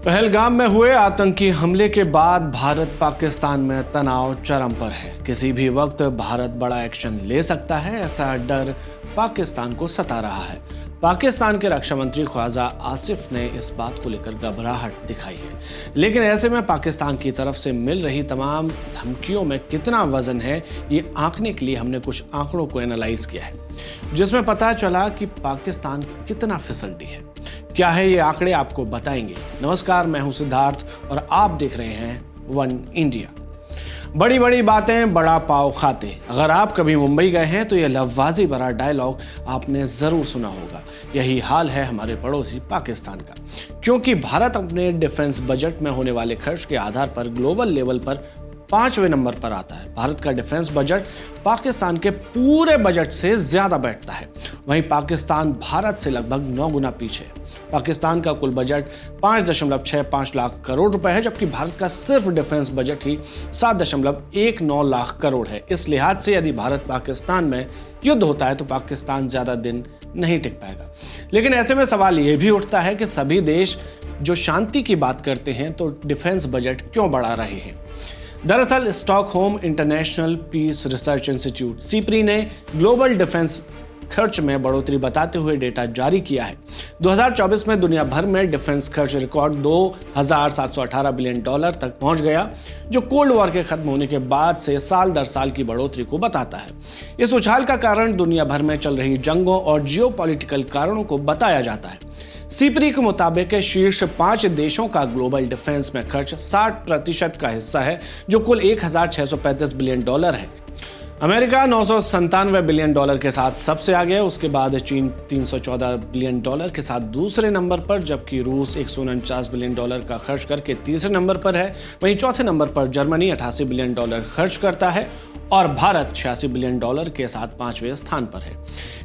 पहलगाम में हुए आतंकी हमले के बाद भारत पाकिस्तान में तनाव चरम पर है। किसी भी वक्त भारत बड़ा एक्शन ले सकता है, ऐसा डर पाकिस्तान को सता रहा है। पाकिस्तान के रक्षा मंत्री ख्वाजा आसिफ ने इस बात को लेकर घबराहट दिखाई है, लेकिन ऐसे में पाकिस्तान की तरफ से मिल रही तमाम धमकियों में कितना वजन है, ये आंकने के लिए हमने कुछ आंकड़ों को एनालाइज किया है, जिसमें पता चला कि पाकिस्तान कितना फिसलती है। क्या है ये आंकड़े, आपको बताएंगे। नमस्कार, मैं हूं सिद्धार्थ और आप देख रहे हैं वन इंडिया। बड़ी बड़ी बातें बड़ा पाव खाते। अगर आप कभी मुंबई गए हैं तो यह लफ्ज़ी भरा डायलॉग आपने ज़रूर सुना होगा। यही हाल है हमारे पड़ोसी पाकिस्तान का, क्योंकि भारत अपने डिफेंस बजट में होने वाले खर्च के आधार पर ग्लोबल लेवल पर 5वें नंबर पर आता है। भारत का डिफेंस बजट पाकिस्तान के पूरे बजट से ज़्यादा बैठता है। वहीं पाकिस्तान भारत से लगभग 9 गुना पीछे है। पाकिस्तान का कुल बजट 5.65 लाख करोड़ रुपए है, जबकि भारत का सिर्फ डिफेंस बजट ही 7.19 लाख करोड़ है। इस लिहाज से यदि भारत पाकिस्तान में युद्ध होता है तो पाकिस्तान ज़्यादा दिन नहीं टिक पाएगा। लेकिन ऐसे में सवाल ये भी उठता है कि सभी देश जो शांति की बात करते हैं तो डिफेंस बजट क्यों बढ़ा रहे हैं। दरअसल Stockholm international peace research institute (सीपरी) ने ग्लोबल डिफेंस खर्च में बढ़ोतरी बताते हुए डेटा जारी किया है। 2024 में दुनिया भर में डिफेंस खर्च रिकॉर्ड $2,718 बिलियन तक पहुंच गया, जो कोल्ड वॉर के खत्म होने के बाद से साल दर साल की बढ़ोतरी को बताता है। इस उछाल का कारण दुनिया भर में चल रही जंगों और जियोपॉलिटिकल कारणों को बताया जाता है। सीपरी के मुताबिक शीर्ष 5 देशों का ग्लोबल डिफेंस में खर्च 60% का हिस्सा है, जो कुल $1,635 बिलियन है। अमेरिका $997 बिलियन के साथ सबसे आगे है। उसके बाद चीन $314 बिलियन के साथ दूसरे नंबर पर, जबकि रूस $149 बिलियन का खर्च करके तीसरे नंबर पर है। वहीं चौथे नंबर पर जर्मनी $88 बिलियन खर्च करता है और भारत $86 बिलियन के साथ 5वें स्थान पर है।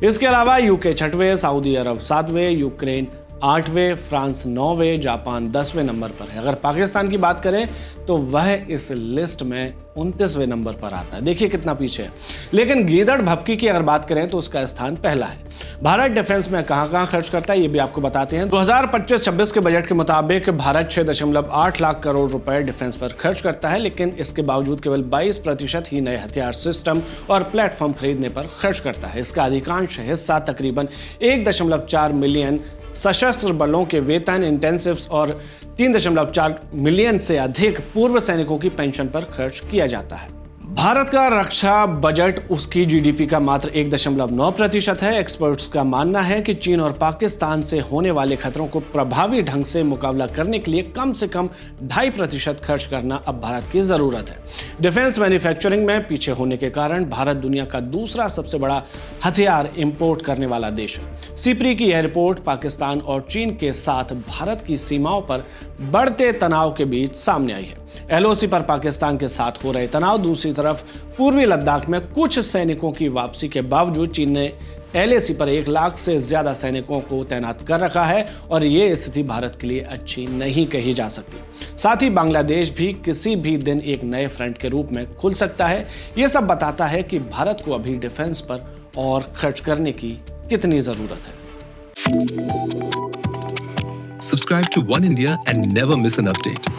इसके अलावा यूके 6वें, सऊदी अरब 7वें, यूक्रेन 8वें, फ्रांस 9वें, जापान 10वें नंबर पर है। अगर पाकिस्तान की बात करें तो वह इस लिस्ट में 29वें नंबर पर आता है। देखिए कितना पीछे है। लेकिन गीदड़ भपकी की अगर बात करें तो उसका स्थान पहला है। भारत डिफेंस में कहां खर्च करता है ये भी आपको बताते हैं। 2025-26 के बजट के मुताबिक भारत 6.8 लाख करोड़ रुपए डिफेंस पर खर्च करता है, लेकिन इसके बावजूद केवल 22% ही नए हथियार सिस्टम और प्लेटफॉर्म खरीदने पर खर्च करता है। इसका अधिकांश हिस्सा तकरीबन 1.4 मिलियन सशस्त्र बलों के वेतन, इंटेंसिव्स और 3.4 मिलियन से अधिक पूर्व सैनिकों की पेंशन पर खर्च किया जाता है। भारत का रक्षा बजट उसकी जीडीपी का मात्र 1.9% है। एक्सपर्ट्स का मानना है कि चीन और पाकिस्तान से होने वाले खतरों को प्रभावी ढंग से मुकाबला करने के लिए कम से कम 2.5% खर्च करना अब भारत की जरूरत है। डिफेंस मैन्युफैक्चरिंग में पीछे होने के कारण भारत दुनिया का दूसरा सबसे बड़ा हथियार इंपोर्ट करने वाला देश है। सीपरी की यह रिपोर्ट पाकिस्तान और चीन के साथ भारत की सीमाओं पर बढ़ते तनाव के बीच सामने आई है। एलओसी पर पाकिस्तान के साथ हो रहे तनाव, दूसरी तरफ पूर्वी लद्दाख में कुछ सैनिकों की वापसी के बावजूद चीन ने एलएसी पर 1 लाख से ज्यादा सैनिकों को तैनात कर रखा है और ये स्थिति भारत के लिए अच्छी नहीं कही जा सकती। साथ ही बांग्लादेश भी किसी भी दिन एक नए फ्रंट के रूप में खुल सकता है। ये सब बताता है कि भारत को अभी डिफेंस पर और खर्च करने की कितनी जरूरत है। Subscribe to One India and never miss an update.